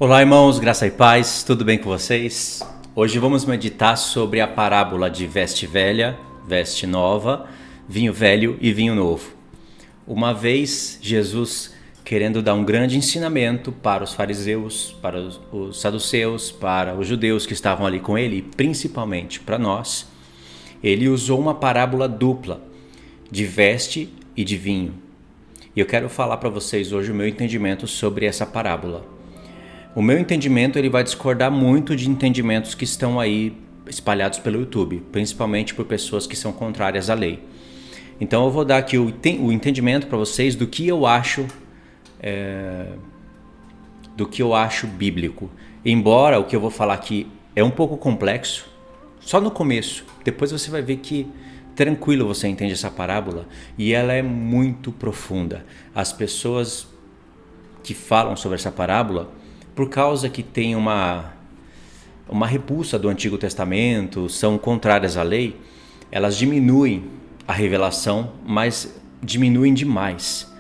Olá, irmãos, graça e paz, tudo bem com vocês? Hoje vamos meditar sobre a parábola de veste velha, veste nova, vinho velho e vinho novo. Uma vez, Jesus, querendo dar um grande ensinamento para os fariseus, para os saduceus, para os judeus que estavam ali com ele, e principalmente para nós, ele usou uma parábola dupla, de veste e de vinho. E eu quero falar para vocês hoje o meu entendimento sobre essa parábola. O meu entendimento ele vai discordar muito de entendimentos que estão aí espalhados pelo YouTube, principalmente por pessoas que são contrárias à lei. Então eu vou dar aqui o entendimento para vocês do que eu acho bíblico. Embora o que eu vou falar aqui é um pouco complexo, só no começo, depois você vai ver que tranquilo você entende essa parábola e ela é muito profunda. As pessoas que falam sobre essa parábola, por causa que tem uma repulsa do Antigo Testamento, são contrárias à lei, elas diminuem a revelação, mas diminuem demais.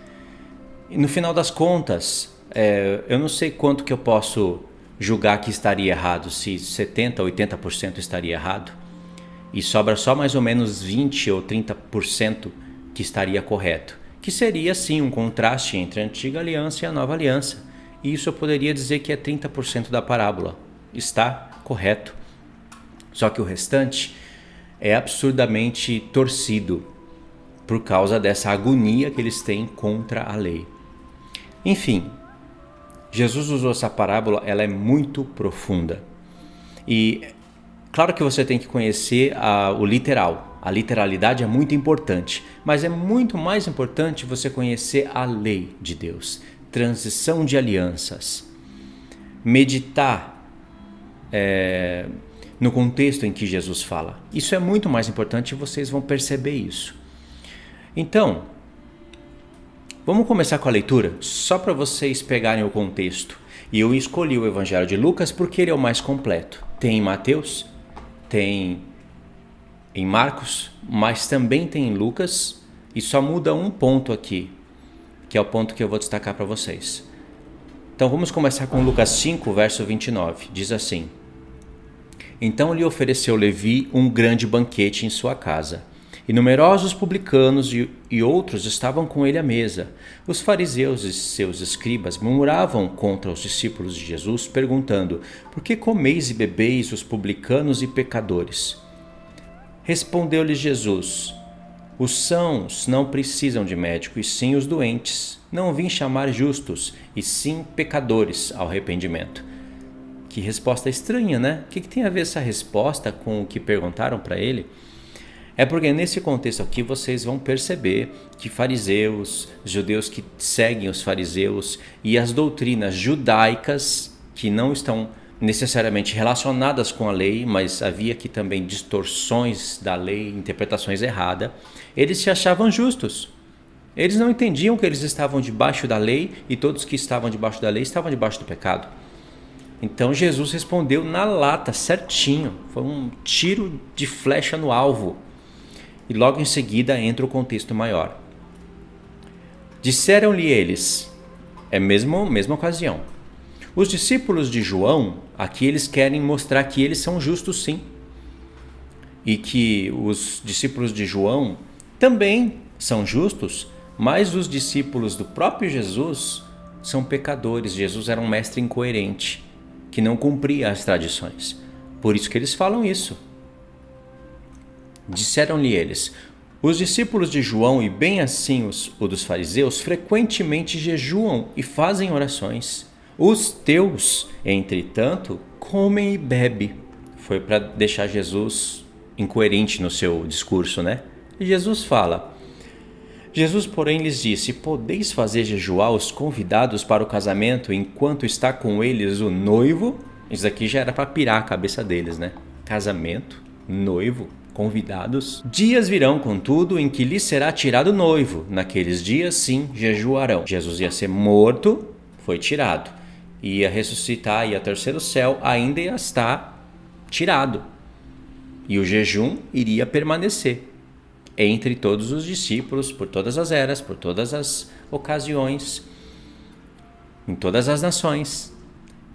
E no final das contas, eu não sei quanto que eu posso julgar que estaria errado, se 70% ou 80% estaria errado, e sobra só mais ou menos 20% ou 30% que estaria correto, que seria sim um contraste entre a Antiga Aliança e a Nova Aliança. E isso eu poderia dizer que é 30% da parábola. Está correto. Só que o restante é absurdamente torcido por causa dessa agonia que eles têm contra a lei. Enfim, Jesus usou essa parábola, ela é muito profunda. E claro que você tem que conhecer o literal. A literalidade é muito importante, mas é muito mais importante você conhecer a lei de Deus. Transição de alianças, meditar no contexto em que Jesus fala. Isso é muito mais importante e vocês vão perceber isso. Então, vamos começar com a leitura, só para vocês pegarem o contexto. E eu escolhi o Evangelho de Lucas porque ele é o mais completo. Tem em Mateus, tem em Marcos, mas também tem em Lucas, e só muda um ponto aqui, que é o ponto que eu vou destacar para vocês. Então vamos começar com Lucas 5, verso 29. Diz assim: Então lhe ofereceu Levi um grande banquete em sua casa, e numerosos publicanos e outros estavam com ele à mesa. Os fariseus e seus escribas murmuravam contra os discípulos de Jesus, perguntando: Por que comeis e bebeis os publicanos e pecadores? Respondeu-lhes Jesus: Os sãos não precisam de médico, e sim os doentes. Não vim chamar justos, e sim pecadores ao arrependimento. Que resposta estranha, né? O que tem a ver essa resposta com o que perguntaram para ele? É porque nesse contexto aqui vocês vão perceber que fariseus, judeus que seguem os fariseus e as doutrinas judaicas que não estão necessariamente relacionadas com a lei, mas havia aqui também distorções da lei, interpretações erradas, eles se achavam justos. Eles não entendiam que eles estavam debaixo da lei e todos que estavam debaixo da lei estavam debaixo do pecado. Então Jesus respondeu na lata, certinho, foi um tiro de flecha no alvo. E logo em seguida entra o contexto maior. Disseram-lhe eles, mesma ocasião, os discípulos de João, aqui eles querem mostrar que eles são justos sim. E que os discípulos de João também são justos, mas os discípulos do próprio Jesus são pecadores. Jesus era um mestre incoerente, que não cumpria as tradições. Por isso que eles falam isso. Disseram-lhe eles, os discípulos de João e bem assim os dos fariseus frequentemente jejuam e fazem orações. Os teus, entretanto, comem e bebem. Foi para deixar Jesus incoerente no seu discurso, né? E Jesus fala, Jesus, porém, lhes disse, podeis fazer jejuar os convidados para o casamento enquanto está com eles o noivo? Isso aqui já era para pirar a cabeça deles, né? Casamento, noivo, convidados. Dias virão, contudo, em que lhes será tirado o noivo. Naqueles dias, sim, jejuarão. Jesus ia ser morto, foi tirado. Ia ressuscitar, ia terceiro céu, ainda ia estar tirado. E o jejum iria permanecer entre todos os discípulos, por todas as eras, por todas as ocasiões, em todas as nações.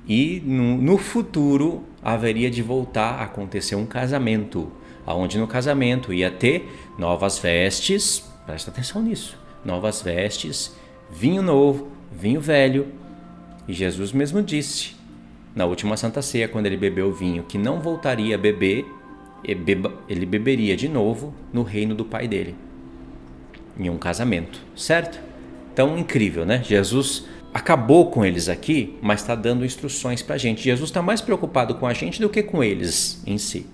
E no futuro haveria de voltar a acontecer um casamento, onde no casamento ia ter novas vestes, presta atenção nisso, novas vestes, vinho novo, vinho velho. E Jesus mesmo disse, na última Santa Ceia, quando ele bebeu o vinho, que não voltaria a beber, ele beberia de novo no reino do Pai dele, em um casamento, certo? Então, incrível, né? Jesus acabou com eles aqui, mas está dando instruções para a gente. Jesus está mais preocupado com a gente do que com eles em si.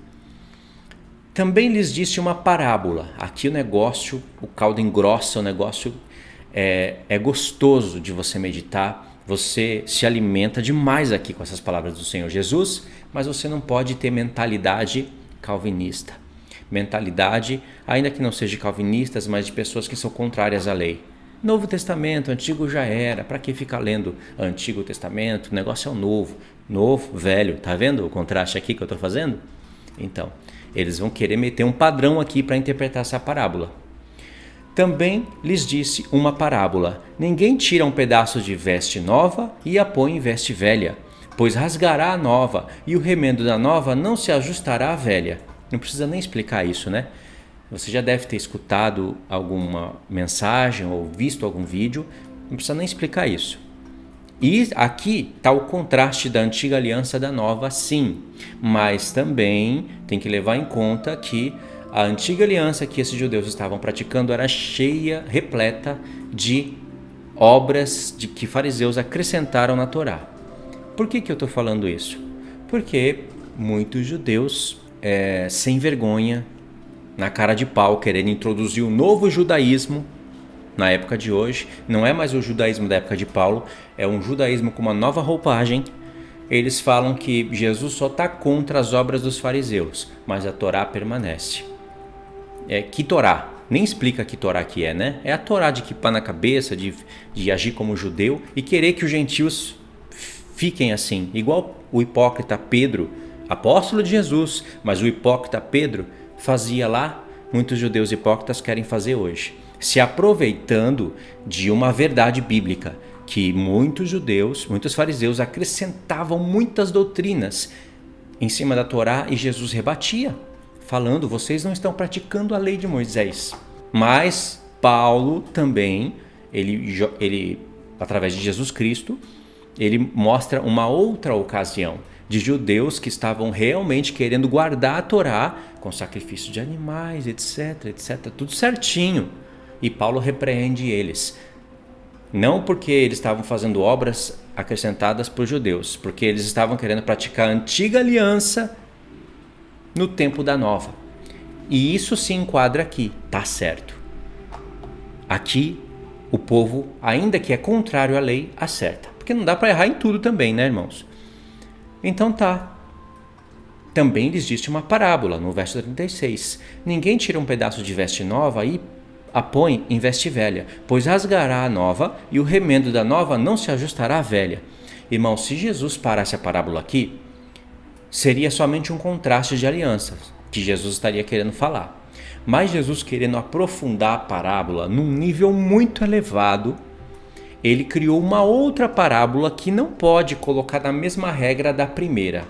Também lhes disse uma parábola. Aqui o negócio, o caldo engrossa, o negócio é gostoso de você meditar. Você se alimenta demais aqui com essas palavras do Senhor Jesus, mas você não pode ter mentalidade calvinista. Mentalidade, ainda que não seja calvinistas, mas de pessoas que são contrárias à lei. Novo Testamento, Antigo já era, para que ficar lendo Antigo Testamento? O negócio é o novo, novo, velho, tá vendo o contraste aqui que eu estou fazendo? Então, eles vão querer meter um padrão aqui para interpretar essa parábola. Também lhes disse uma parábola: ninguém tira um pedaço de veste nova e a põe em veste velha, pois rasgará a nova e o remendo da nova não se ajustará à velha. Não precisa nem explicar isso, né? Você já deve ter escutado alguma mensagem ou visto algum vídeo, não precisa nem explicar isso. E aqui está o contraste da antiga aliança da nova, sim, mas também tem que levar em conta que a antiga aliança que esses judeus estavam praticando era cheia, repleta de obras de que fariseus acrescentaram na Torá. Por que eu estou falando isso? Porque muitos judeus, sem vergonha, na cara de pau, querendo introduzir o novo judaísmo na época de hoje. Não é mais o judaísmo da época de Paulo, é um judaísmo com uma nova roupagem. Eles falam que Jesus só está contra as obras dos fariseus, mas a Torá permanece. Que Torá? Nem explica que Torá que é, né? É a Torá de kippah na cabeça, de agir como judeu e querer que os gentios fiquem assim. Igual o hipócrita Pedro, apóstolo de Jesus, mas o hipócrita Pedro fazia lá, muitos judeus hipócritas querem fazer hoje, se aproveitando de uma verdade bíblica, que muitos judeus, muitos fariseus acrescentavam muitas doutrinas em cima da Torá e Jesus rebatia, falando: vocês não estão praticando a lei de Moisés. Mas Paulo também, ele através de Jesus Cristo, ele mostra uma outra ocasião de judeus que estavam realmente querendo guardar a Torá com sacrifício de animais, etc, tudo certinho. E Paulo repreende eles. Não porque eles estavam fazendo obras acrescentadas por judeus, porque eles estavam querendo praticar a antiga aliança no tempo da nova. E isso se enquadra aqui, tá certo. Aqui o povo, ainda que é contrário à lei, acerta. Porque não dá para errar em tudo também, né, irmãos? Então tá. Também lhes disse uma parábola, no verso 36. Ninguém tira um pedaço de veste nova e a põe em veste velha, pois rasgará a nova e o remendo da nova não se ajustará à velha. Irmão, se Jesus parasse a parábola aqui, seria somente um contraste de alianças que Jesus estaria querendo falar. Mas Jesus, querendo aprofundar a parábola num nível muito elevado, ele criou uma outra parábola que não pode colocar na mesma regra da primeira.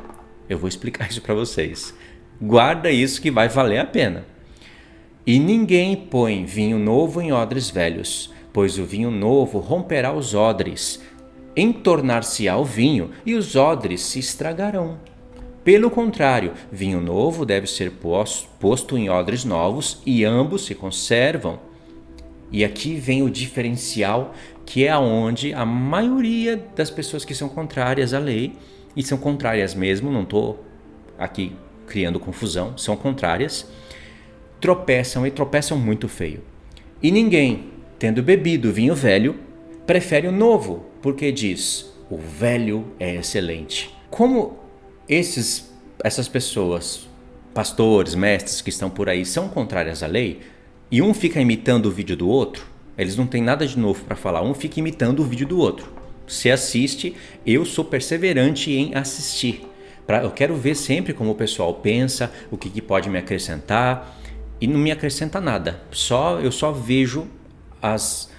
Eu vou explicar isso para vocês. Guarda isso que vai valer a pena. E ninguém põe vinho novo em odres velhos, pois o vinho novo romperá os odres, entornar-se-á o vinho e os odres se estragarão. Pelo contrário, vinho novo deve ser posto em odres novos e ambos se conservam. E aqui vem o diferencial, que é aonde a maioria das pessoas que são contrárias à lei, e são contrárias mesmo, não estou aqui criando confusão, são contrárias, tropeçam e tropeçam muito feio. E ninguém, tendo bebido vinho velho, prefere o novo, porque diz: o velho é excelente. Como essas pessoas, pastores, mestres que estão por aí, são contrárias à lei, e um fica imitando o vídeo do outro, eles não têm nada de novo para falar, um fica imitando o vídeo do outro. Você assiste, eu sou perseverante em assistir. Eu quero ver sempre como o pessoal pensa, o que pode me acrescentar, e não me acrescenta nada. Eu só vejo as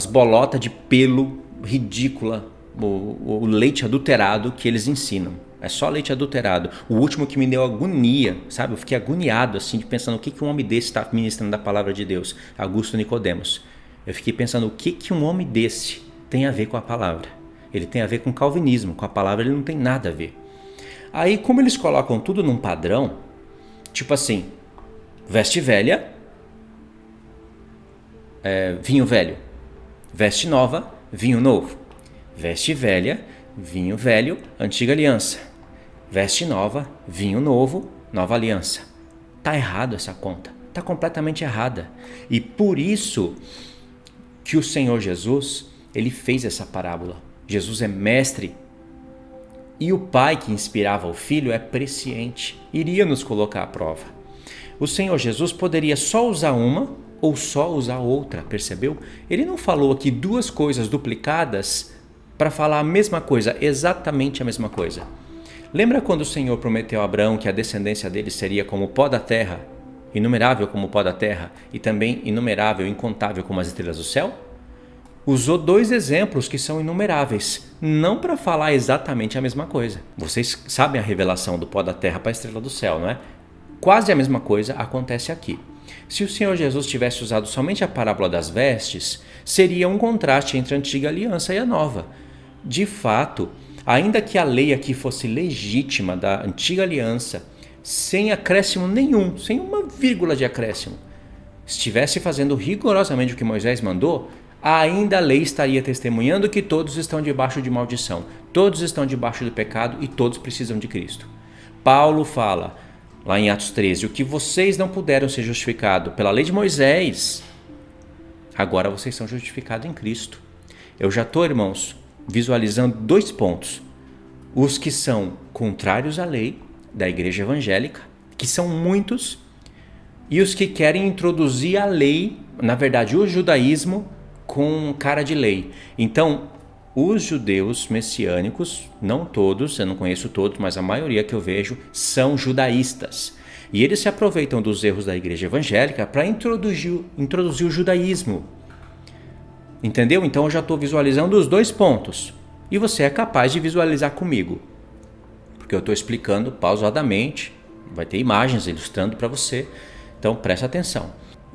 bolotas de pelo ridícula o leite adulterado que eles ensinam. É só leite adulterado. O último que me deu agonia, sabe? Eu fiquei agoniado assim, pensando o que um homem desse está ministrando da palavra de Deus. Augusto Nicodemos. Eu fiquei pensando o que um homem desse tem a ver com a palavra. Ele tem a ver com calvinismo. Com a palavra ele não tem nada a ver. Aí, como eles colocam tudo num padrão, tipo assim, veste velha, vinho velho. Veste nova, vinho novo. Veste velha, vinho velho, antiga aliança. Veste nova, vinho novo, nova aliança. Tá errado essa conta. Tá completamente errada. E por isso que o Senhor Jesus, ele fez essa parábola. Jesus é mestre. E o Pai que inspirava o Filho é presciente. Iria nos colocar à prova. O Senhor Jesus poderia só usar uma ou só usar outra, percebeu? Ele não falou aqui duas coisas duplicadas para falar a mesma coisa, exatamente a mesma coisa. Lembra quando o Senhor prometeu a Abraão que a descendência dele seria como o pó da terra, inumerável como o pó da terra, e também inumerável, incontável como as estrelas do céu? Usou dois exemplos que são inumeráveis, não para falar exatamente a mesma coisa. Vocês sabem a revelação do pó da terra para a estrela do céu, não é? Quase a mesma coisa acontece aqui. Se o Senhor Jesus tivesse usado somente a parábola das vestes, seria um contraste entre a antiga aliança e a nova. De fato, ainda que a lei aqui fosse legítima da antiga aliança, sem acréscimo nenhum, sem uma vírgula de acréscimo, estivesse fazendo rigorosamente o que Moisés mandou, ainda a lei estaria testemunhando que todos estão debaixo de maldição, todos estão debaixo do pecado e todos precisam de Cristo. Paulo fala, lá em Atos 13, o que vocês não puderam ser justificados pela lei de Moisés, agora vocês são justificados em Cristo. Eu já estou, irmãos, visualizando dois pontos. Os que são contrários à lei da igreja evangélica, que são muitos, e os que querem introduzir a lei, na verdade o judaísmo, com cara de lei. Então, os judeus messiânicos, não todos, eu não conheço todos, mas a maioria que eu vejo são judaístas. E eles se aproveitam dos erros da igreja evangélica para introduzir o judaísmo. Entendeu? Então eu já estou visualizando os dois pontos. E você é capaz de visualizar comigo. Porque eu estou explicando pausadamente, vai ter imagens ilustrando para você. Então presta atenção.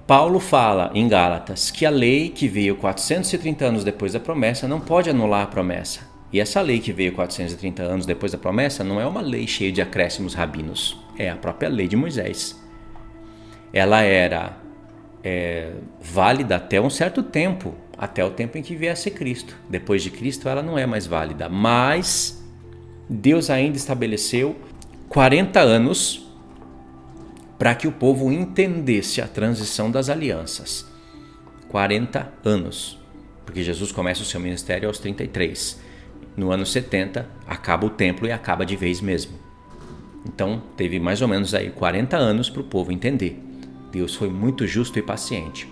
Paulo fala em Gálatas que a lei que veio 430 anos depois da promessa não pode anular a promessa. E essa lei que veio 430 anos depois da promessa não é uma lei cheia de acréscimos rabinos. É a própria lei de Moisés. Ela era válida até um certo tempo, até o tempo em que viesse Cristo. Depois de Cristo ela não é mais válida. Mas Deus ainda estabeleceu 40 anos para que o povo entendesse a transição das alianças. 40 anos, porque Jesus começa o seu ministério aos 33. No ano 70, acaba o templo e acaba de vez mesmo. Então, teve mais ou menos aí 40 anos para o povo entender. Deus foi muito justo e paciente.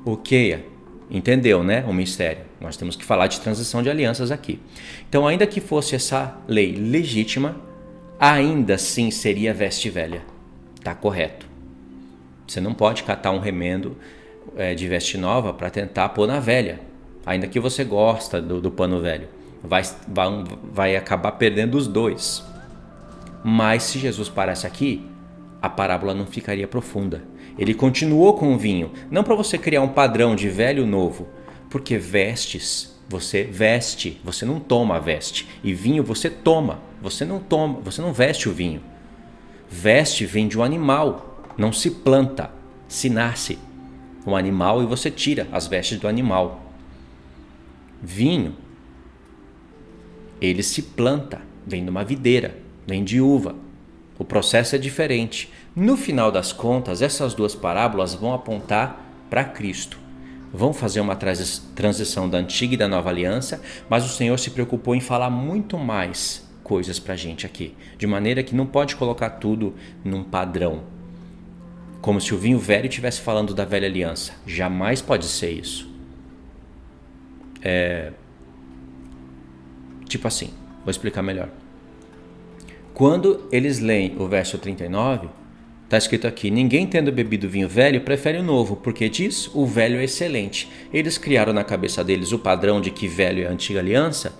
Ok, entendeu, né? O mistério. Nós temos que falar de transição de alianças aqui. Então, ainda que fosse essa lei legítima, ainda assim seria veste velha. Está correto. Você não pode catar um remendo de veste nova para tentar pôr na velha. Ainda que você gosta do pano velho. Vai acabar perdendo os dois. Mas se Jesus parasse aqui, a parábola não ficaria profunda. Ele continuou com o vinho. Não para você criar um padrão de velho e novo. Porque vestes, você veste. Você não toma a veste. E vinho você toma. Você não veste o vinho. Veste vem de um animal, não se planta, se nasce um animal e você tira as vestes do animal. Vinho, ele se planta, vem de uma videira, vem de uva. O processo é diferente. No final das contas, essas duas parábolas vão apontar para Cristo. Vão fazer uma transição da antiga e da nova aliança, mas o Senhor se preocupou em falar muito mais coisas para a gente aqui, de maneira que não pode colocar tudo num padrão, como se o vinho velho estivesse falando da velha aliança. Jamais pode ser isso. Tipo assim, vou explicar melhor. Quando eles leem o verso 39, Está escrito aqui: ninguém tendo bebido vinho velho prefere o novo, porque diz, o velho é excelente. Eles criaram na cabeça deles o padrão de que velho é a antiga aliança.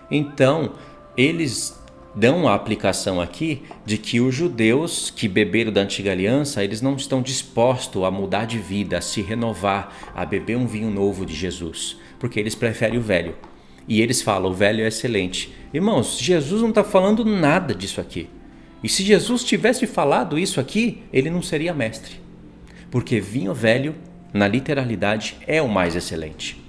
Então, eles dão a aplicação aqui de que os judeus que beberam da antiga aliança, eles não estão dispostos a mudar de vida, a se renovar, a beber um vinho novo de Jesus, porque eles preferem o velho. E eles falam, o velho é excelente. Irmãos, Jesus não está falando nada disso aqui. E se Jesus tivesse falado isso aqui, ele não seria mestre. Porque vinho velho, na literalidade, é o mais excelente.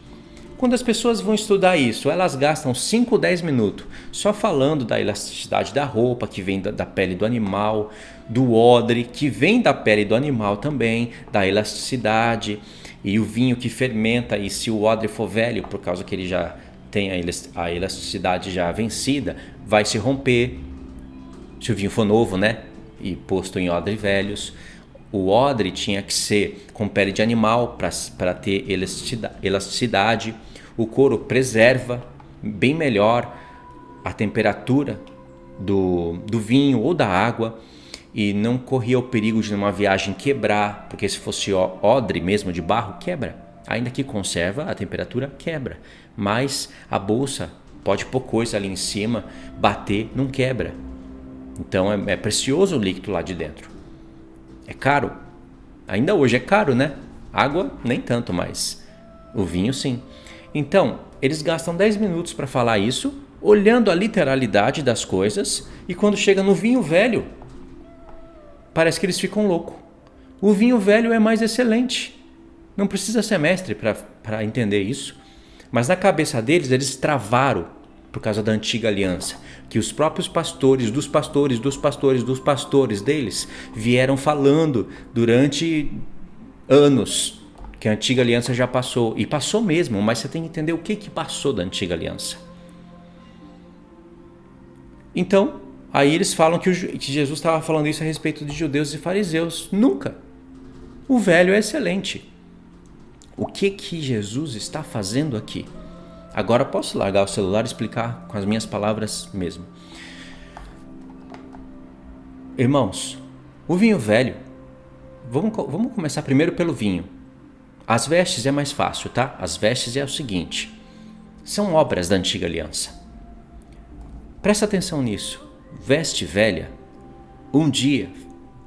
Quando as pessoas vão estudar isso, elas gastam 5 ou 10 minutos só falando da elasticidade da roupa, que vem da pele do animal, do odre, que vem da pele do animal também, da elasticidade, e o vinho que fermenta, e se o odre for velho, por causa que ele já tem a elasticidade já vencida, vai se romper. Se o vinho for novo, né? E posto em odre velhos, o odre tinha que ser com pele de animal para ter elasticidade. O couro preserva bem melhor a temperatura do vinho ou da água e não corria o perigo de numa viagem quebrar, porque se fosse odre mesmo de barro, quebra. Ainda que conserva, a temperatura quebra. Mas a bolsa pode pôr coisa ali em cima, bater, não quebra. Então é precioso o líquido lá de dentro. É caro. Ainda hoje é caro, né? Água nem tanto, mas o vinho sim. Então, eles gastam 10 minutos para falar isso, olhando a literalidade das coisas, e quando chega no vinho velho, parece que eles ficam loucos. O vinho velho é mais excelente. Não precisa ser mestre para entender isso. Mas na cabeça deles, eles travaram por causa da antiga aliança, que os próprios pastores, dos pastores deles, vieram falando durante anos que a antiga aliança já passou. E passou mesmo, mas você tem que entender o que passou da antiga aliança. Então, aí eles falam que Jesus estava falando isso a respeito de judeus e fariseus. Nunca. O velho é excelente. O que Jesus está fazendo aqui? Agora posso largar o celular e explicar com as minhas palavras mesmo. Irmãos, o vinho velho, vamos começar primeiro pelo vinho. As vestes é mais fácil, tá? As vestes é o seguinte, são obras da antiga aliança. Presta atenção nisso. Veste velha, um dia,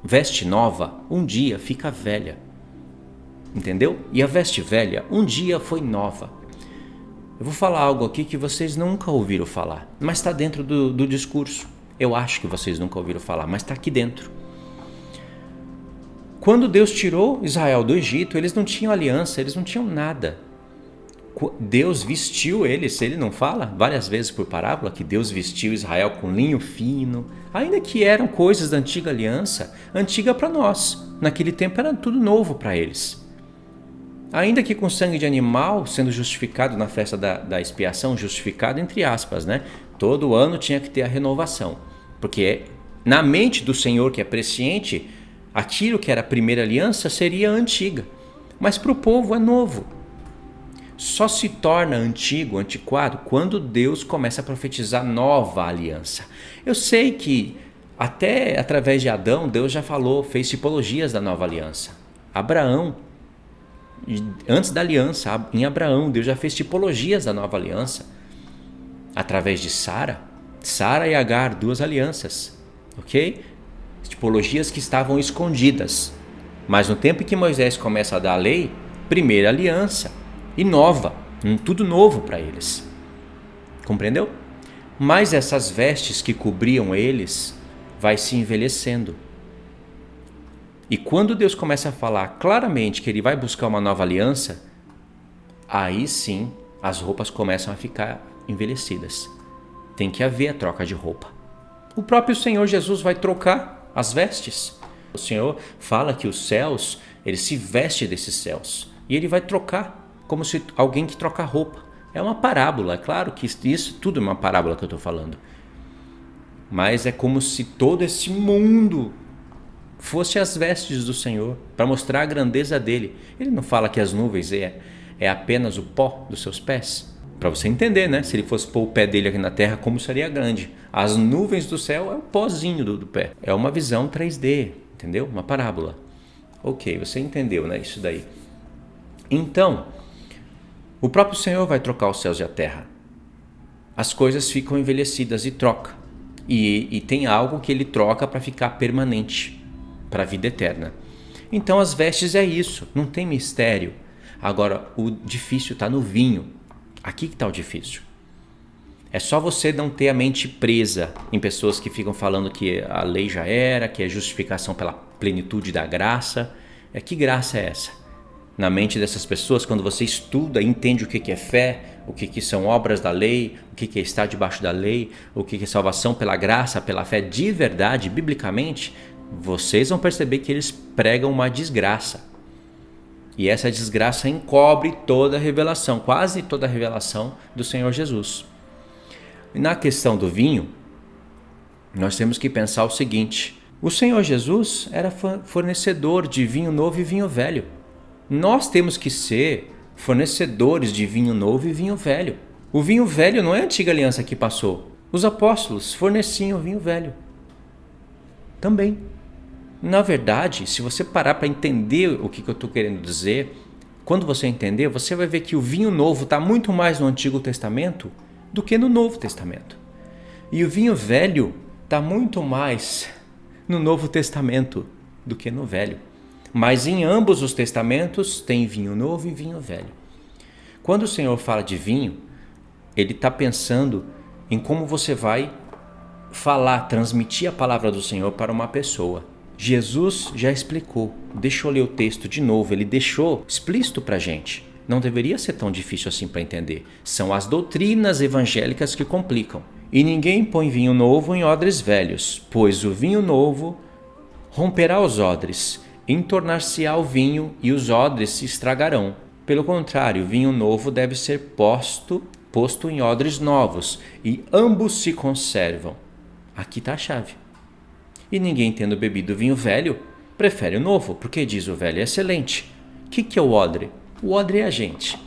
veste nova, um dia fica velha. Entendeu? E a veste velha, um dia foi nova. Eu vou falar algo aqui que vocês nunca ouviram falar, mas está dentro do discurso. Eu acho que vocês nunca ouviram falar, mas está aqui dentro. Quando Deus tirou Israel do Egito, eles não tinham aliança, eles não tinham nada. Deus vestiu eles, ele não fala várias vezes por parábola que Deus vestiu Israel com linho fino, ainda que eram coisas da antiga aliança, antiga para nós. Naquele tempo era tudo novo para eles. Ainda que com sangue de animal, sendo justificado na festa da expiação, justificado entre aspas, né? Todo ano tinha que ter a renovação, porque na mente do Senhor que é presciente, aquilo que era a primeira aliança seria a antiga, mas para o povo é novo. Só se torna antigo, antiquado, quando Deus começa a profetizar nova aliança. Eu sei que até através de Adão, Deus já falou, fez tipologias da nova aliança. Abraão, antes da aliança, em Abraão, Deus já fez tipologias da nova aliança. Através de Sara e Agar, 2 alianças, ok? Tipologias que estavam escondidas. Mas no tempo em que Moisés começa a dar a lei, primeira aliança e nova, tudo novo para eles. Compreendeu? Mas essas vestes que cobriam eles vai se envelhecendo. E quando Deus começa a falar claramente que ele vai buscar uma nova aliança, aí sim as roupas começam a ficar envelhecidas. Tem que haver a troca de roupa. O próprio Senhor Jesus vai trocar as vestes. O Senhor fala que os céus, ele se veste desses céus. E ele vai trocar, como se alguém que troca roupa. É uma parábola, é claro que isso tudo é uma parábola que eu estou falando. Mas é como se todo esse mundo fosse as vestes do Senhor, para mostrar a grandeza dele. Ele não fala que as nuvens é apenas o pó dos seus pés? Para você entender, né? Se ele fosse pôr o pé dele aqui na terra, como seria grande? As nuvens do céu é o pozinho do pé. É uma visão 3D, entendeu? Uma parábola. Ok, você entendeu, né? Isso daí. Então, o próprio Senhor vai trocar os céus e a terra. As coisas ficam envelhecidas e troca. E tem algo que ele troca para ficar permanente, para a vida eterna. Então as vestes é isso, não tem mistério. Agora, o difícil está no vinho. Aqui que está o difícil. É só você não ter a mente presa em pessoas que ficam falando que a lei já era, que é justificação pela plenitude da graça. Que graça é essa? Na mente dessas pessoas, quando você estuda e entende o que é fé, o que são obras da lei, o que é estar debaixo da lei, o que é salvação pela graça, pela fé de verdade, biblicamente, vocês vão perceber que eles pregam uma desgraça. E essa desgraça encobre toda a revelação, quase toda a revelação do Senhor Jesus. Na questão do vinho, nós temos que pensar o seguinte: o Senhor Jesus era fornecedor de vinho novo e vinho velho. Nós temos que ser fornecedores de vinho novo e vinho velho. O vinho velho não é a antiga aliança que passou. Os apóstolos forneciam vinho velho também. Na verdade, se você parar para entender o que eu estou querendo dizer, quando você entender, você vai ver que o vinho novo está muito mais no Antigo Testamento do que no Novo Testamento. E o vinho velho está muito mais no Novo Testamento do que no Velho. Mas em ambos os testamentos tem vinho novo e vinho velho. Quando o Senhor fala de vinho, Ele está pensando em como você vai falar, transmitir a palavra do Senhor para uma pessoa. Jesus já explicou, deixa eu ler o texto de novo, Ele deixou explícito para a gente. Não deveria ser tão difícil assim para entender. São as doutrinas evangélicas que complicam. E ninguém põe vinho novo em odres velhos, pois o vinho novo romperá os odres, entornar-se-á o vinho e os odres se estragarão. Pelo contrário, o vinho novo deve ser posto em odres novos, e ambos se conservam. Aqui está a chave. E ninguém tendo bebido vinho velho, prefere o novo, porque diz o velho é excelente. O que é o odre? O odre é a gente.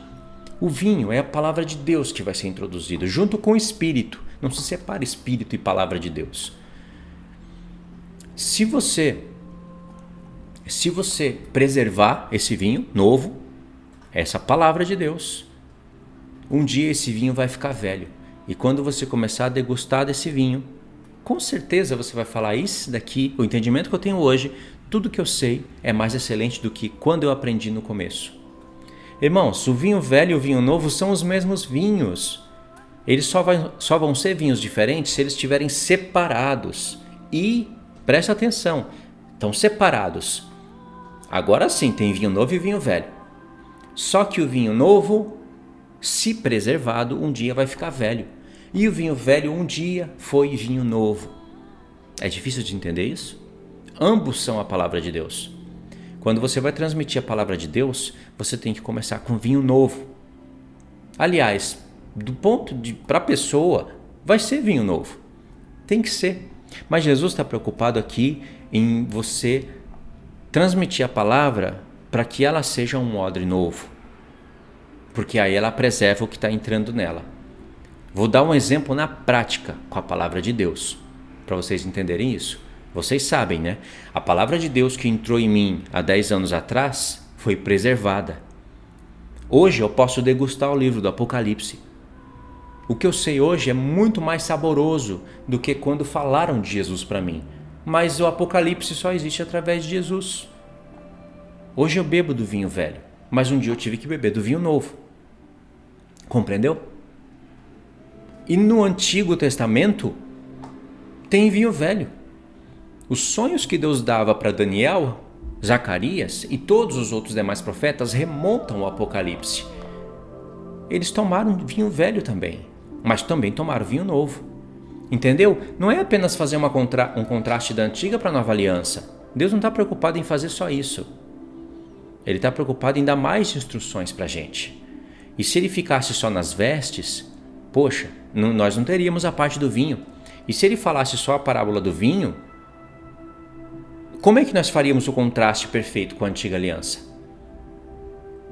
O vinho é a palavra de Deus que vai ser introduzido, junto com o Espírito. Não se separa Espírito e palavra de Deus. Se você preservar esse vinho novo, essa palavra de Deus, um dia esse vinho vai ficar velho. E quando você começar a degustar desse vinho, com certeza você vai falar: isso daqui, o entendimento que eu tenho hoje, tudo que eu sei é mais excelente do que quando eu aprendi no começo. Irmãos, o vinho velho e o vinho novo são os mesmos vinhos. Eles só vão ser vinhos diferentes se eles estiverem separados. E, preste atenção, estão separados. Agora sim, tem vinho novo e vinho velho. Só que o vinho novo, se preservado, um dia vai ficar velho. E o vinho velho um dia foi vinho novo. É difícil de entender isso? Ambos são a palavra de Deus. Quando você vai transmitir a palavra de Deus, você tem que começar com vinho novo. Aliás, do ponto de para a pessoa, vai ser vinho novo. Tem que ser. Mas Jesus está preocupado aqui em você transmitir a palavra para que ela seja um odre novo. Porque aí ela preserva o que está entrando nela. Vou dar um exemplo na prática com a palavra de Deus, para vocês entenderem isso. Vocês sabem, né? A palavra de Deus que entrou em mim há 10 anos atrás foi preservada. Hoje eu posso degustar o livro do Apocalipse. O que eu sei hoje é muito mais saboroso do que quando falaram de Jesus para mim. Mas o Apocalipse só existe através de Jesus. Hoje eu bebo do vinho velho, mas um dia eu tive que beber do vinho novo. Compreendeu? E no Antigo Testamento tem vinho velho. Os sonhos que Deus dava para Daniel, Zacarias e todos os outros demais profetas remontam ao Apocalipse. Eles tomaram vinho velho também, mas também tomaram vinho novo. Entendeu? Não é apenas fazer um contraste da antiga para a nova aliança. Deus não está preocupado em fazer só isso. Ele está preocupado em dar mais instruções para a gente. E se ele ficasse só nas vestes, poxa, nós não teríamos a parte do vinho. E se ele falasse só a parábola do vinho, como é que nós faríamos o contraste perfeito com a antiga aliança?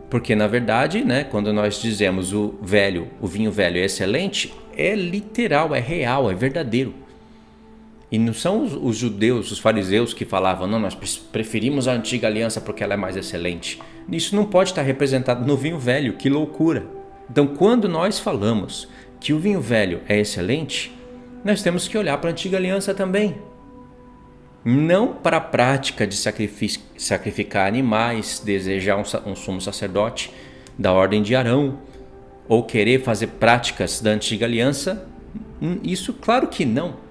Porque na verdade, né, quando nós dizemos o vinho velho é excelente, é literal, é real, é verdadeiro. E não são os judeus, os fariseus que falavam, não, nós preferimos a antiga aliança porque ela é mais excelente. Isso não pode estar representado no vinho velho, que loucura. Então, quando nós falamos que o vinho velho é excelente, nós temos que olhar para a antiga aliança também. Não para a prática de sacrificar animais, desejar um sumo sacerdote da ordem de Arão, ou querer fazer práticas da antiga aliança. Isso, claro que não.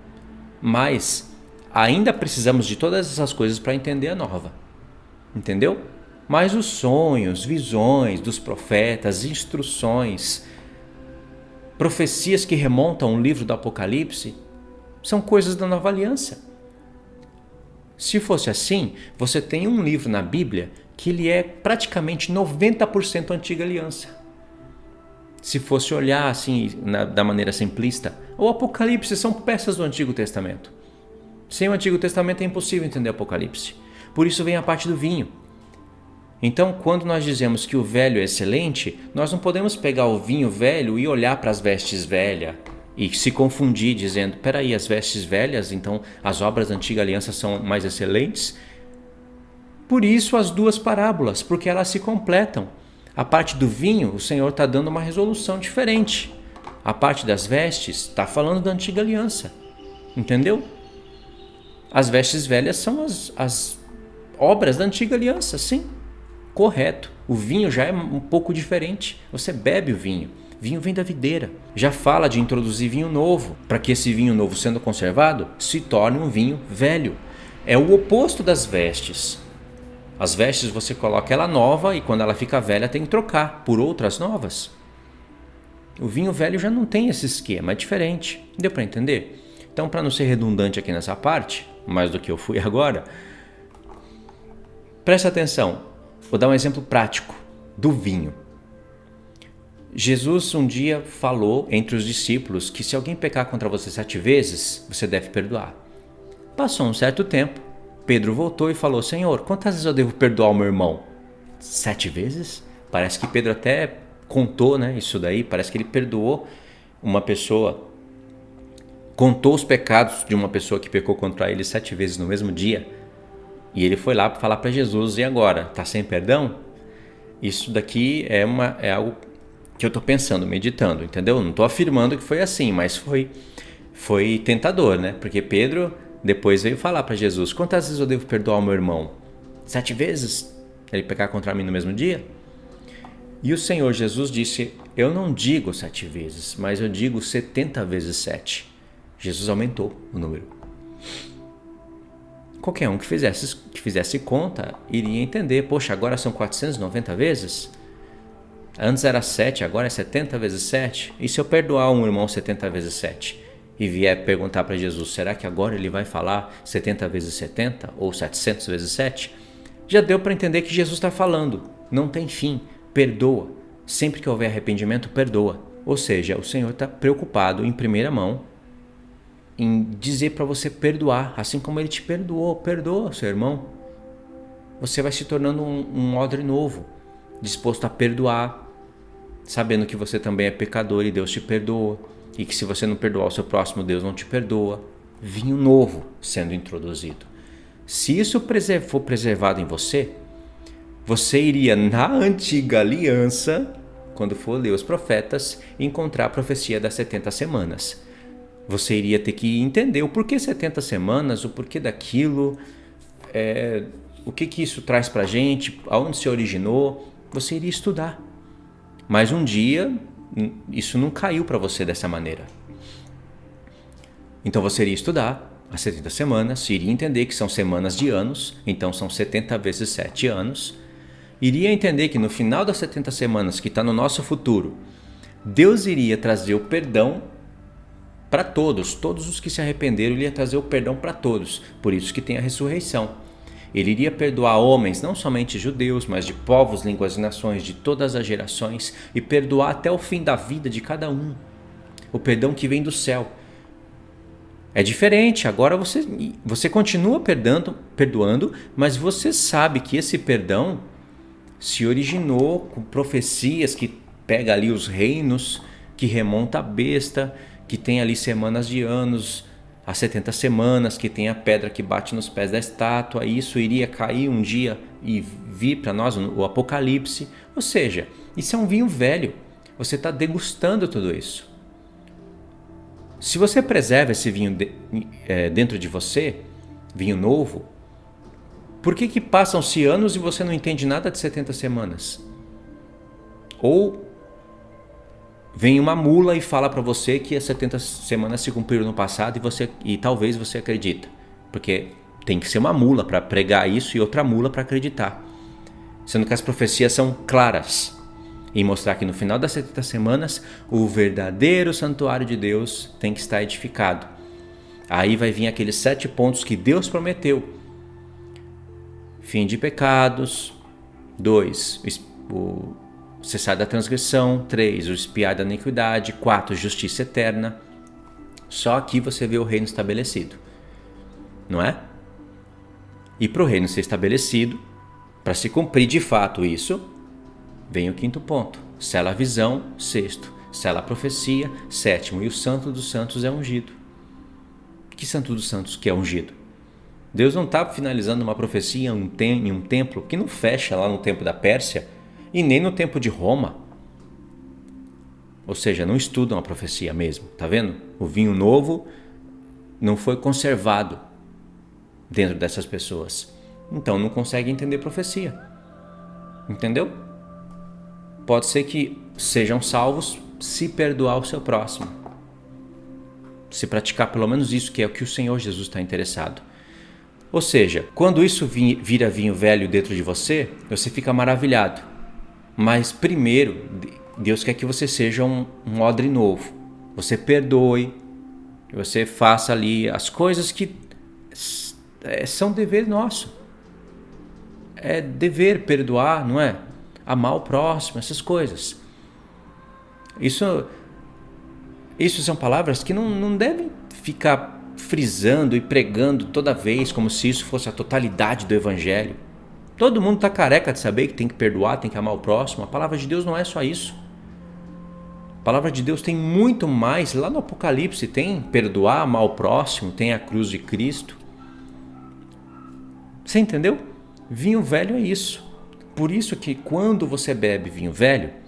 Mas ainda precisamos de todas essas coisas para entender a nova. Entendeu? Mas os sonhos, visões dos profetas, instruções, profecias que remontam ao livro do Apocalipse, são coisas da nova aliança. Se fosse assim, você tem um livro na Bíblia que ele é praticamente 90% antiga aliança. Se fosse olhar assim da maneira simplista, o Apocalipse são peças do Antigo Testamento. Sem o Antigo Testamento é impossível entender o Apocalipse. Por isso vem a parte do vinho. Então, quando nós dizemos que o velho é excelente, nós não podemos pegar o vinho velho e olhar para as vestes velhas e se confundir dizendo, peraí, as vestes velhas, então as obras da Antiga Aliança são mais excelentes? Por isso as duas parábolas, porque elas se completam. A parte do vinho, o Senhor está dando uma resolução diferente. A parte das vestes está falando da Antiga Aliança. Entendeu? As vestes velhas são as obras da Antiga Aliança, sim. Correto. O vinho já é um pouco diferente. Você bebe o vinho. Vinho vem da videira. Já fala de introduzir vinho novo, para que esse vinho novo, sendo conservado, se torne um vinho velho. É o oposto das vestes. As vestes você coloca ela nova e quando ela fica velha tem que trocar por outras novas. O vinho velho já não tem esse esquema, é diferente. Deu para entender? Então, para não ser redundante aqui nessa parte, mais do que eu fui agora, presta atenção. Vou dar um exemplo prático do vinho. Jesus um dia falou entre os discípulos que se alguém pecar contra você 7 vezes, você deve perdoar. Passou um certo tempo, Pedro voltou e falou, Senhor, quantas vezes eu devo perdoar o meu irmão? 7 vezes? Parece que Pedro até contou, né, isso daí, parece que ele perdoou uma pessoa, contou os pecados de uma pessoa que pecou contra ele 7 vezes no mesmo dia. E ele foi lá para falar para Jesus, e agora? Está sem perdão? Isso daqui é algo que eu estou pensando, meditando, entendeu? Não estou afirmando que foi assim, mas foi tentador, né? Porque Pedro depois veio falar para Jesus, quantas vezes eu devo perdoar o meu irmão? 7 vezes? Ele pecar contra mim no mesmo dia? E o Senhor Jesus disse, eu não digo 7 vezes, mas eu digo 70 vezes 7. Jesus aumentou o número. Qualquer um que fizesse conta iria entender, poxa, agora são 490 vezes? Antes era 7, agora é 70 vezes 7? E se eu perdoar um irmão 70 vezes 7? E vier perguntar para Jesus, será que agora ele vai falar 70 vezes 70 ou 700 vezes 7? Já deu para entender que Jesus está falando, não tem fim, perdoa. Sempre que houver arrependimento, perdoa. Ou seja, o Senhor está preocupado em primeira mão em dizer para você perdoar, assim como ele te perdoou. Perdoa seu irmão. Você vai se tornando um odre novo, disposto a perdoar, sabendo que você também é pecador e Deus te perdoa, e que se você não perdoar o seu próximo, Deus não te perdoa. Vinho novo sendo introduzido. Se isso for preservado em você, você iria na antiga aliança, quando for ler os profetas, encontrar a profecia das 70 semanas. Você iria ter que entender o porquê 70 semanas, o porquê daquilo, o que isso traz pra gente, aonde se originou. Você iria estudar. Mas um dia, isso não caiu para você dessa maneira. Então você iria estudar as 70 semanas, iria entender que são semanas de anos, então são 70 vezes 7 anos. Iria entender que no final das 70 semanas, que está no nosso futuro, Deus iria trazer o perdão para todos os que se arrependeram, ele ia trazer o perdão para todos, por isso que tem a ressurreição. Ele iria perdoar homens, não somente judeus, mas de povos, línguas e nações, de todas as gerações, e perdoar até o fim da vida de cada um. O perdão que vem do céu. É diferente, agora você continua perdoando, mas você sabe que esse perdão se originou com profecias que pega ali os reinos, que remonta a besta, que tem ali semanas de anos, As 70 semanas, que tem a pedra que bate nos pés da estátua, isso iria cair um dia e vir para nós o Apocalipse. Ou seja, isso é um vinho velho. Você está degustando tudo isso. Se você preserva esse vinho dentro de você, vinho novo, por que passam-se anos e você não entende nada de 70 semanas? Ou vem uma mula e fala para você que as 70 semanas se cumpriram no passado e talvez você acredita. Porque tem que ser uma mula para pregar isso e outra mula para acreditar. Sendo que as profecias são claras em mostrar que no final das 70 semanas o verdadeiro santuário de Deus tem que estar edificado. Aí vai vir aqueles 7 pontos que Deus prometeu. Fim de pecados. 2. O cessar da transgressão. 3. O expiar da iniquidade. 4. Justiça eterna. Só aqui você vê o reino estabelecido. Não é? E para o reino ser estabelecido, para se cumprir de fato isso, vem o 5º ponto. Sela a visão. 6º. Sela a profecia. 7º. E o santo dos santos é ungido. Que santo dos santos que é ungido? Deus não está finalizando uma profecia em um templo que não fecha lá no templo da Pérsia e nem no templo de Roma. Ou seja, não estudam a profecia mesmo, tá vendo? O vinho novo não foi conservado dentro dessas pessoas. Então não consegue entender profecia. Entendeu? Pode ser que sejam salvos se perdoar o seu próximo. Se praticar pelo menos isso, que é o que o Senhor Jesus está interessado. Ou seja, quando isso vira vinho velho dentro de você, você fica maravilhado. Mas primeiro, Deus quer que você seja um odre novo. Você perdoe, você faça ali as coisas que são dever nosso. É dever perdoar, não é? Amar o próximo, essas coisas. Isso são palavras que não devem ficar frisando e pregando toda vez como se isso fosse a totalidade do evangelho. Todo mundo está careca de saber que tem que perdoar, tem que amar o próximo. A palavra de Deus não é só isso. A palavra de Deus tem muito mais. Lá no Apocalipse tem perdoar, amar o próximo, tem a cruz de Cristo. Você entendeu? Vinho velho é isso. Por isso que quando você bebe vinho velho,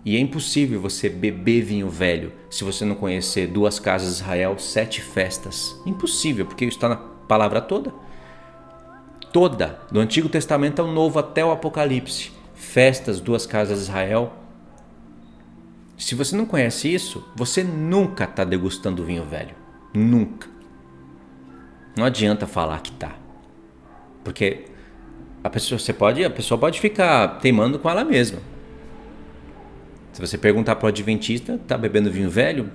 e é impossível você beber vinho velho se você não conhecer 2 casas de Israel, 7 festas. Impossível, porque isso está na palavra toda. Toda, do Antigo Testamento ao Novo até o Apocalipse. Festas, 2 casas de Israel. Se você não conhece isso, você nunca está degustando vinho velho. Nunca. Não adianta falar que está. Porque a pessoa pode ficar teimando com ela mesma. Se você perguntar para o adventista, tá bebendo vinho velho?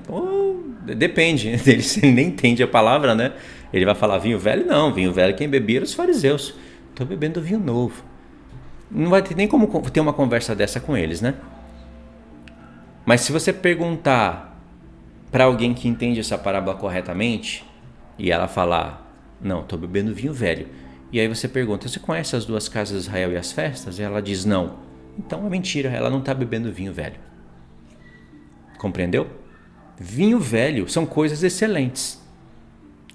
Depende dele, se ele nem entende a palavra, né? Ele vai falar vinho velho? Não, vinho velho quem bebia eram os fariseus. Estou bebendo vinho novo. Não vai ter nem como ter uma conversa dessa com eles, né? Mas se você perguntar para alguém que entende essa parábola corretamente e ela falar, não, estou bebendo vinho velho. E aí você pergunta, você conhece as 2 casas de Israel e as festas? E ela diz não. Então é mentira, ela não está bebendo vinho velho. Compreendeu? Vinho velho são coisas excelentes.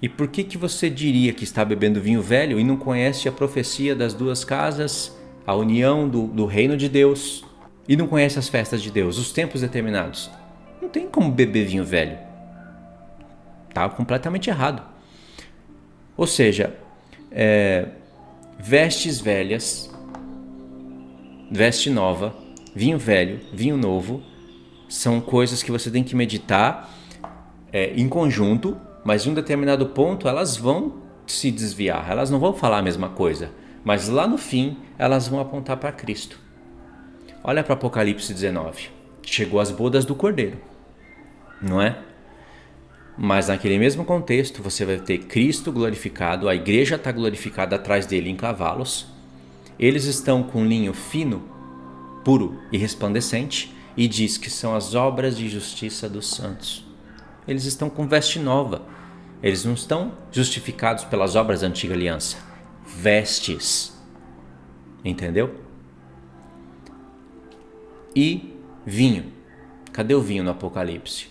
E por que você diria que está bebendo vinho velho e não conhece a profecia das 2 casas, a união do reino de Deus, e não conhece as festas de Deus, os tempos determinados? Não tem como beber vinho velho. Está completamente errado. Ou seja, vestes velhas, veste nova, vinho velho, vinho novo, são coisas que você tem que meditar em conjunto, mas em um determinado ponto elas vão se desviar, elas não vão falar a mesma coisa, mas lá no fim elas vão apontar para Cristo. Olha para Apocalipse 19, chegou as bodas do Cordeiro, não é? Mas naquele mesmo contexto você vai ter Cristo glorificado, a igreja está glorificada atrás dele em cavalos, eles estão com linho fino, puro e resplandecente, e diz que são as obras de justiça dos santos. Eles estão com veste nova. Eles não estão justificados pelas obras da antiga aliança. Vestes. Entendeu? E vinho. Cadê o vinho no Apocalipse?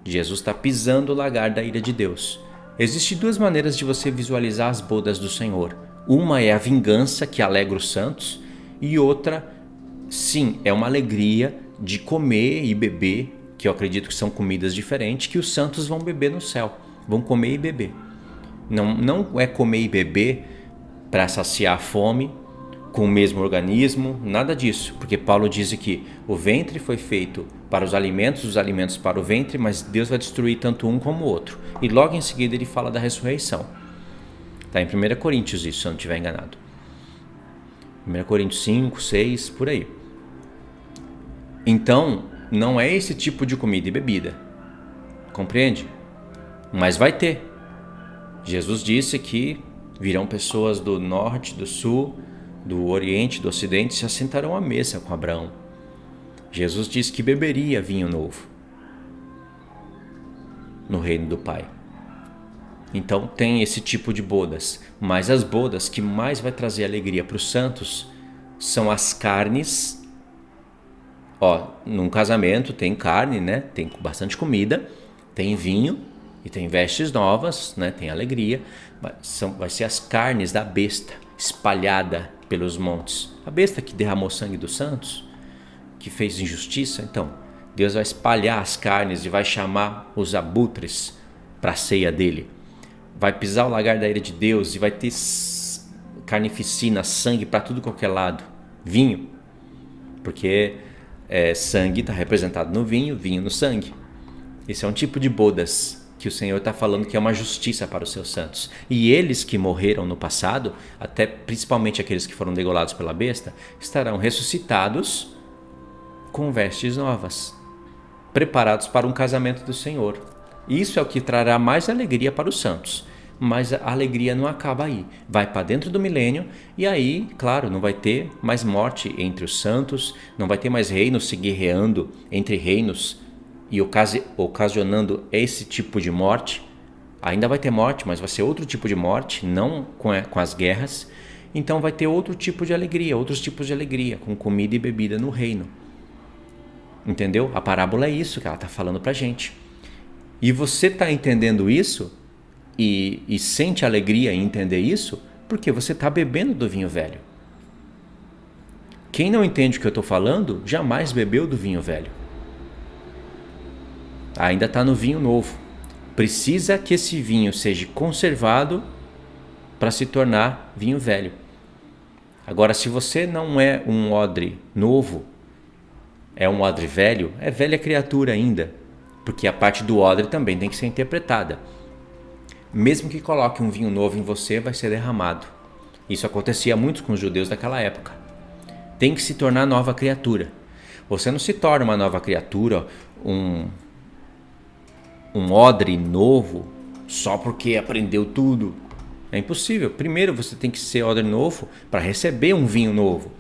Jesus está pisando o lagar da ira de Deus. Existem duas maneiras de você visualizar as bodas do Senhor. Uma é a vingança que alegra os santos, e outra, sim, é uma alegria de comer e beber, que eu acredito que são comidas diferentes, que os santos vão beber no céu, vão comer e beber. Não é comer e beber para saciar a fome com o mesmo organismo, nada disso, porque Paulo diz que o ventre foi feito para os alimentos para o ventre, mas Deus vai destruir tanto um como o outro. E logo em seguida ele fala da ressurreição. Está em 1 Coríntios isso, se eu não estiver enganado. 1 Coríntios 5, 6, por aí. Então, não é esse tipo de comida e bebida. Compreende? Mas vai ter. Jesus disse que virão pessoas do norte, do sul, do oriente, do ocidente, se assentarão à mesa com Abraão. Jesus disse que beberia vinho novo no reino do Pai. Então tem esse tipo de bodas, mas as bodas que mais vai trazer alegria para os santos são as carnes. Num casamento tem carne, né? Tem bastante comida, tem vinho e tem vestes novas, né? Tem alegria. Vai ser as carnes da besta espalhada pelos montes. A besta que derramou sangue dos santos, que fez injustiça. Então Deus vai espalhar as carnes e vai chamar os abutres para a ceia dele. Vai pisar o lagar da ira de Deus e vai ter carnificina, sangue para tudo qualquer lado. Vinho, porque sangue está representado no vinho, vinho no sangue. Esse é um tipo de bodas que o Senhor está falando que é uma justiça para os seus santos. E eles que morreram no passado, até principalmente aqueles que foram degolados pela besta, estarão ressuscitados com vestes novas, preparados para um casamento do Senhor. Isso é o que trará mais alegria para os santos. Mas a alegria não acaba aí. Vai para dentro do milênio e aí, claro, não vai ter mais morte entre os santos, não vai ter mais reinos se guerreando entre reinos e ocasionando esse tipo de morte. Ainda vai ter morte, mas vai ser outro tipo de morte, não com as guerras. Então vai ter outro tipo de alegria, outros tipos de alegria, com comida e bebida no reino. Entendeu? A parábola é isso que ela está falando para a gente. E você está entendendo isso e sente alegria em entender isso porque você está bebendo do vinho velho. Quem não entende o que eu estou falando, jamais bebeu do vinho velho. Ainda está no vinho novo. Precisa que esse vinho seja conservado para se tornar vinho velho. Agora, se você não é um odre novo, é um odre velho, é velha criatura ainda, porque a parte do odre também tem que ser interpretada. Mesmo que coloque um vinho novo em você, vai ser derramado. Isso acontecia muito com os judeus daquela época. Tem que se tornar nova criatura. Você não se torna uma nova criatura, um odre novo, só porque aprendeu tudo. É impossível. Primeiro você tem que ser odre novo para receber um vinho novo.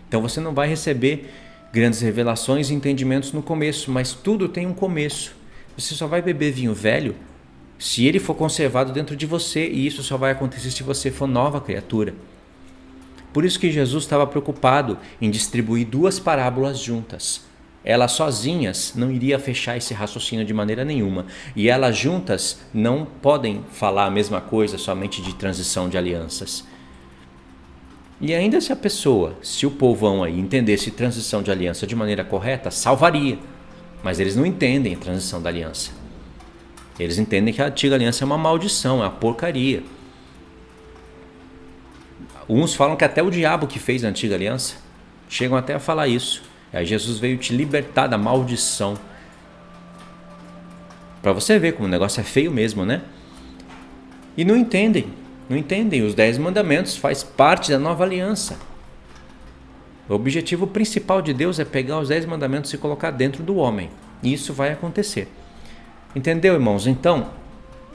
Então você não vai receber grandes revelações e entendimentos no começo, mas tudo tem um começo. Você só vai beber vinho velho se ele for conservado dentro de você, e isso só vai acontecer se você for nova criatura. Por isso que Jesus estava preocupado em distribuir duas parábolas juntas. Elas sozinhas não iriam fechar esse raciocínio de maneira nenhuma. E elas juntas não podem falar a mesma coisa somente de transição de alianças. E ainda se o povão aí entendesse transição de aliança de maneira correta, salvaria. Mas eles não entendem a transição da aliança. Eles entendem que a antiga aliança é uma maldição, é uma porcaria. Uns falam que até o diabo que fez a antiga aliança. Chegam até a falar isso. Aí Jesus veio te libertar da maldição. Para você ver como o negócio é feio mesmo, né? E não entendem. Os 10 mandamentos faz parte da nova aliança. O objetivo principal de Deus é pegar os 10 mandamentos e colocar dentro do homem. E isso vai acontecer. Entendeu, irmãos? Então,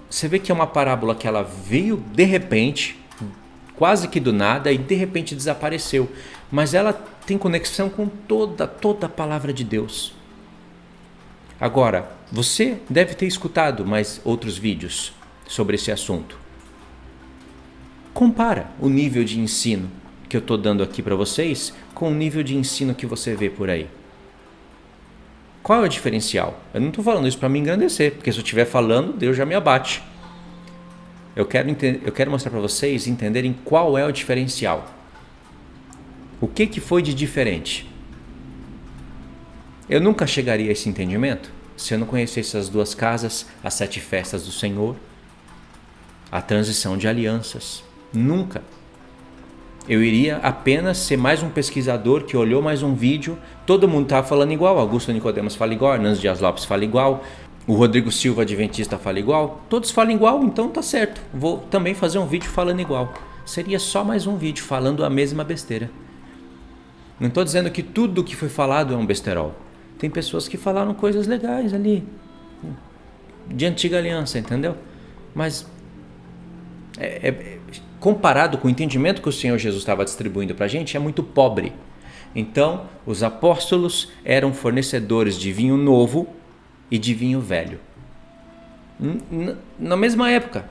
você vê que é uma parábola que ela veio de repente, quase que do nada, e de repente desapareceu. Mas ela tem conexão com toda a palavra de Deus. Agora, você deve ter escutado mais outros vídeos sobre esse assunto. Compara o nível de ensino que eu estou dando aqui para vocês com o nível de ensino que você vê por aí. Qual é o diferencial? Eu não estou falando isso para me engrandecer, porque se eu estiver falando, Deus já me abate. eu quero mostrar para vocês entenderem qual é o diferencial. O que foi de diferente? Eu nunca chegaria a esse entendimento se eu não conhecesse as 2 casas, as 7 festas do Senhor, a transição de alianças. Nunca. Eu iria apenas ser mais um pesquisador que olhou mais um vídeo, todo mundo estava falando igual, Augusto Nicodemos fala igual, Hernandes Dias Lopes fala igual, o Rodrigo Silva Adventista fala igual, todos falam igual, então tá certo, vou também fazer um vídeo falando igual. Seria só mais um vídeo falando a mesma besteira. Não estou dizendo que tudo que foi falado é um besterol. Tem pessoas que falaram coisas legais ali, de antiga aliança, entendeu? Mas comparado com o entendimento que o Senhor Jesus estava distribuindo para a gente, é muito pobre. Então, os apóstolos eram fornecedores de vinho novo e de vinho velho. Na mesma época,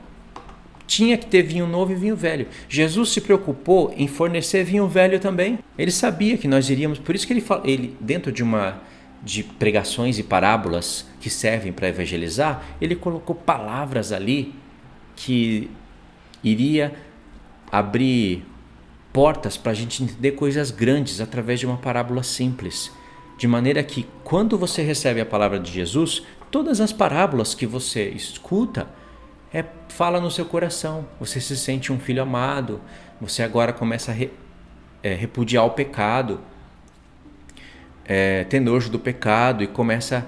tinha que ter vinho novo e vinho velho. Jesus se preocupou em fornecer vinho velho também. Ele sabia que nós iríamos, por isso que ele dentro de pregações e parábolas que servem para evangelizar, ele colocou palavras ali que iria abrir portas para a gente entender coisas grandes através de uma parábola simples. De maneira que quando você recebe a palavra de Jesus, todas as parábolas que você escuta, fala no seu coração. Você se sente um filho amado, você agora começa a repudiar o pecado, ter nojo do pecado e começa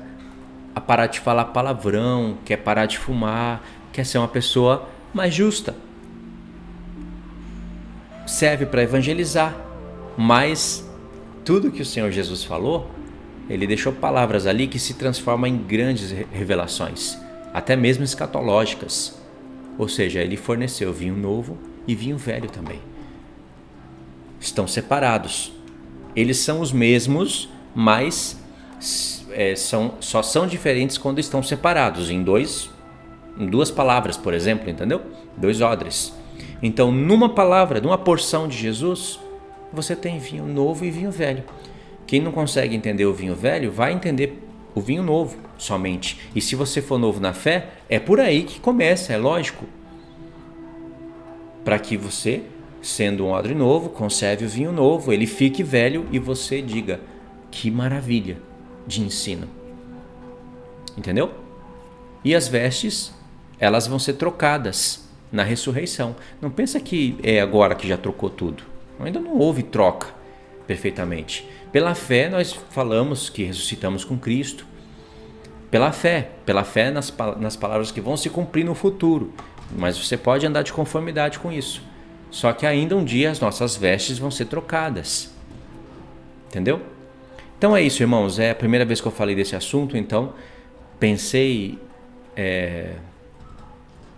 a parar de falar palavrão, quer parar de fumar, quer ser uma pessoa mais justa. Serve para evangelizar, mas tudo que o Senhor Jesus falou, ele deixou palavras ali que se transformam em grandes revelações, até mesmo escatológicas. Ou seja, ele forneceu vinho novo e vinho velho também. Estão separados. Eles são os mesmos, mas só são diferentes quando estão separados em 2 palavras, por exemplo, entendeu? 2 odres. Então, numa palavra, numa porção de Jesus, você tem vinho novo e vinho velho. Quem não consegue entender o vinho velho, vai entender o vinho novo somente. E se você for novo na fé, é por aí que começa, é lógico. Para que você, sendo um odre novo, conserve o vinho novo, ele fique velho e você diga, que maravilha de ensino. Entendeu? E as vestes, elas vão ser trocadas na ressurreição. Não pensa que é agora que já trocou tudo. Ainda não houve troca perfeitamente. Pela fé nós falamos que ressuscitamos com Cristo. Pela fé nas palavras que vão se cumprir no futuro. Mas você pode andar de conformidade com isso. Só que ainda um dia as nossas vestes vão ser trocadas. Entendeu? Então é isso, irmãos. É a primeira vez que eu falei desse assunto, então pensei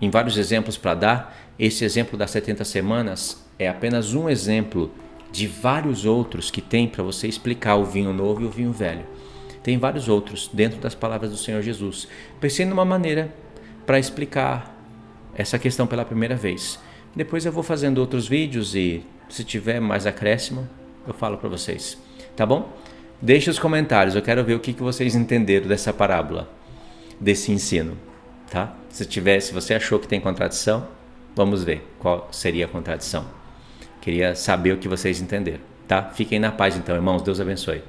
em vários exemplos para dar. Esse exemplo das 70 semanas é apenas um exemplo de vários outros que tem para você explicar o vinho novo e o vinho velho. Tem vários outros dentro das palavras do Senhor Jesus. Pensei numa maneira para explicar essa questão pela primeira vez. Depois eu vou fazendo outros vídeos e se tiver mais acréscimo, eu falo para vocês. Tá bom? Deixe os comentários, eu quero ver o que vocês entenderam dessa parábola, desse ensino. Tá? Se você achou que tem contradição, vamos ver qual seria a contradição. Queria saber o que vocês entenderam. Tá? Fiquem na paz então, irmãos. Deus abençoe.